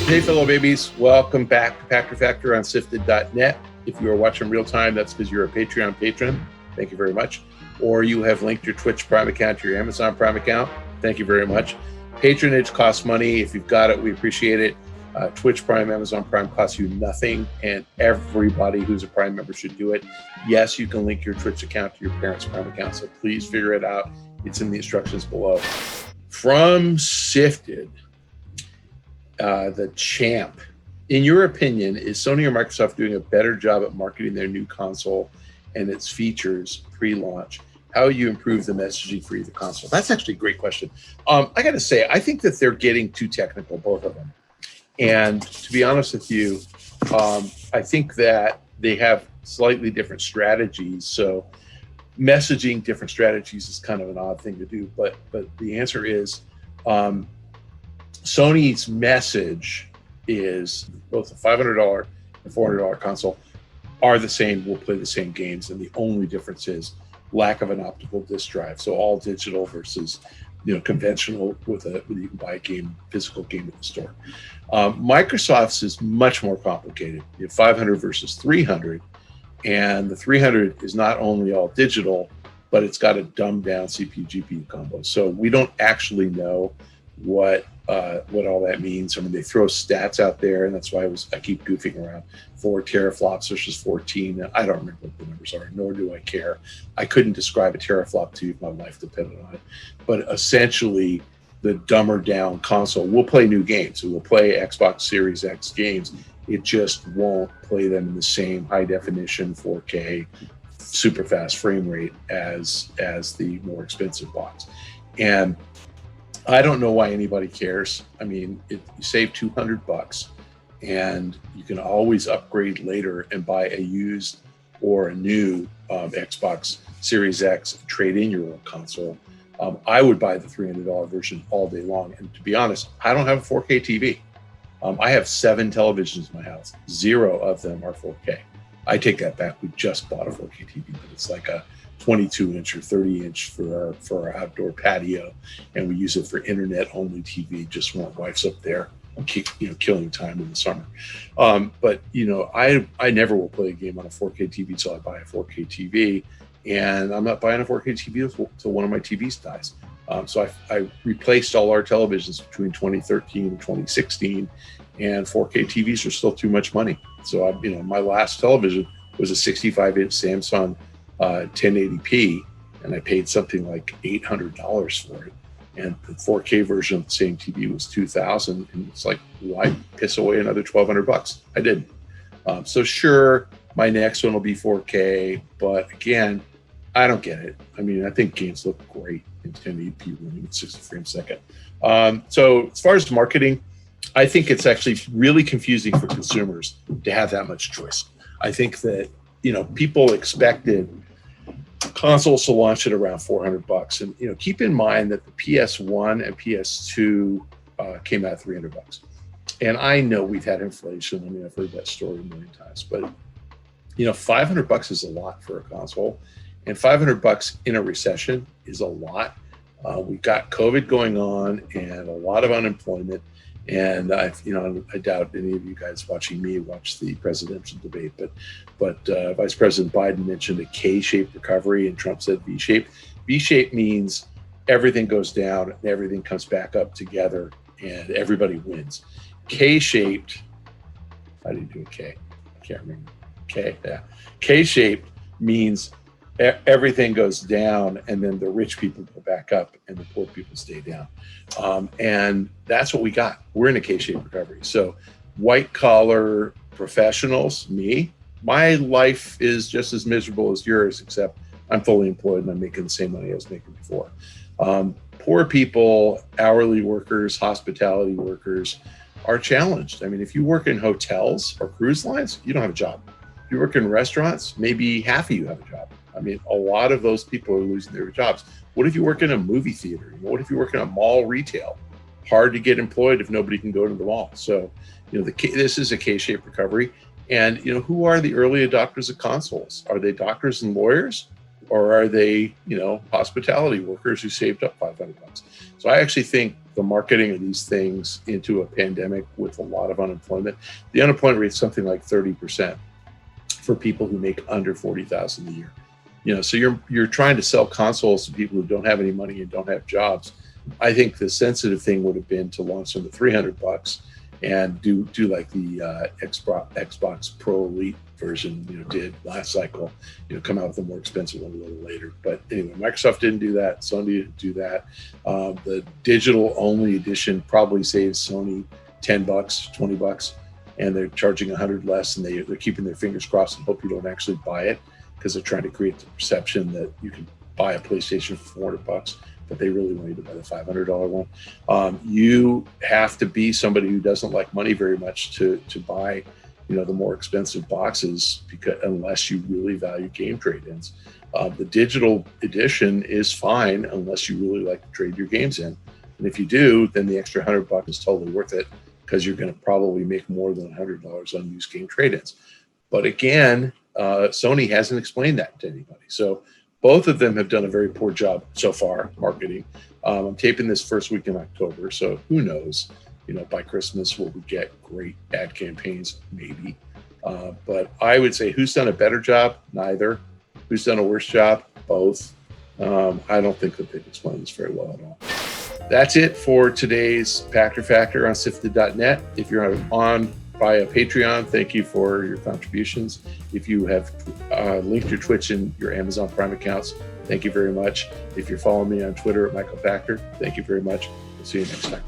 Hey, fellow babies. Welcome back to Pachter Factor on SIFTD.net. If you are watching real time, that's because you're a Patreon patron. Thank you very much. Or you have linked your Twitch Prime account to your Amazon Prime account. Thank you very much. Patronage costs money. If you've got it, we appreciate it. Twitch Prime, Amazon Prime costs you nothing, and everybody who's a Prime member should do it. Yes, you can link your Twitch account to your parents' Prime account, so please figure it out. It's in the instructions below. From SIFTD, the champ. In your opinion, is Sony or Microsoft doing a better job at marketing their new console and its features pre-launch? How will you improve the messaging for either console? That's actually a great question. I got to say, I think that they're getting too technical, both of them. And to be honest with you, I think that they have slightly different strategies. So messaging different strategies is kind of an odd thing to do. But the answer is Sony's message is both the $500 and $400 console are the same, will play the same games. And the only difference is lack of an optical disk drive. So all digital versus conventional with you can buy a game, physical game at the store. Microsoft's is much more complicated. You have 500 versus 300, and the 300 is not only all digital, but it's got a dumbed down CPU GPU combo. So we don't actually know what all that means. I mean, they throw stats out there, and that's why I keep goofing around. 4 teraflops versus 14. I don't remember what the numbers are, nor do I care. I couldn't describe a teraflop to you if my life depended on it. But essentially, the dumber down console will play new games. It will play Xbox Series X games. It just won't play them in the same high definition 4K super fast frame rate as the more expensive box. And I don't know why anybody cares. I mean, you save $200 and you can always upgrade later and buy a used or a new Xbox Series X and trade in your old console. I would buy the $300 version all day long. And to be honest, I don't have a 4K TV. I have 7 televisions in my house. 0 of them are 4K. I take that back. We just bought a 4K TV, but it's like a 22-inch or 30-inch for our outdoor patio, and we use it for internet-only TV. Just want wife's up there, killing time in the summer. But I never will play a game on a 4K TV until I buy a 4K TV, and I'm not buying a 4K TV until one of my TVs dies. So I replaced all our televisions between 2013 and 2016, and 4K TVs are still too much money. So my last television was a 65-inch Samsung 1080p, and I paid something like $800 for it. And the 4K version of the same TV was $2,000, and it's like, why piss away another $1,200? I didn't. So sure, my next one will be 4K, but again, I don't get it. I mean, I think games look great in 1080p running at 60 frames a second. So as far as marketing, I think it's actually really confusing for consumers to have that much choice. I think that people expected consoles to launch at around $400, and keep in mind that the PS1 and PS2 came out at $300. And I know we've had inflation. I mean, I've heard that story a million times, but $500 is a lot for a console, and $500 in a recession is a lot. We've got COVID going on and a lot of unemployment. And I doubt any of you guys watching me watch the presidential debate, but Vice President Biden mentioned a K-shaped recovery, and Trump said V-shaped. V-shaped means everything goes down and everything comes back up together, and everybody wins. K-shaped, how do you do a K? I can't remember. K, yeah. K-shaped means everything goes down, and then the rich people go back up and the poor people stay down. And that's what we got. We're in a K-shaped recovery. So white collar professionals, me, my life is just as miserable as yours, except I'm fully employed and I'm making the same money I was making before. Poor people, hourly workers, hospitality workers are challenged. I mean, if you work in hotels or cruise lines, you don't have a job. If you work in restaurants, maybe half of you have a job. I mean, a lot of those people are losing their jobs. What if you work in a movie theater? What if you work in a mall retail? Hard to get employed if nobody can go to the mall. So, this is a K-shaped recovery. And, who are the early adopters of consoles? Are they doctors and lawyers? Or are they, hospitality workers who saved up $500? So I actually think the marketing of these things into a pandemic with a lot of unemployment. The unemployment rate is something like 30% for people who make under $40,000 a year. You know, so you're trying to sell consoles to people who don't have any money and don't have jobs. I think the sensitive thing would have been to launch them at $300 and do like the Xbox Pro Elite version, you know, did last cycle, you know, come out with a more expensive one a little later. But anyway, Microsoft didn't do that. Sony didn't do that. The digital only edition probably saves Sony $10, $20, and they're charging 100 less, and they're keeping their fingers crossed and hope you don't actually buy it, because they're trying to create the perception that you can buy a PlayStation for $400, but they really want you to buy the $500 one. You have to be somebody who doesn't like money very much to buy, you know, the more expensive boxes, because unless you really value game trade-ins. The digital edition is fine unless you really like to trade your games in. And if you do, then the extra $100 is totally worth it, because you're going to probably make more than $100 on used game trade-ins. But again, Sony hasn't explained that to anybody. So both of them have done a very poor job so far marketing. I'm taping this first week in October, so who knows? You know, by Christmas, will we get great ad campaigns? Maybe. But I would say, who's done a better job? Neither. Who's done a worse job? Both. I don't think that they've explained this very well at all. That's it for today's Pachter Factor on SIFTD.net. If you're on via Patreon, thank you for your contributions. If you have linked your Twitch and your Amazon Prime accounts, thank you very much. If you're following me on Twitter at Michael Pachter, thank you very much. We'll see you next time.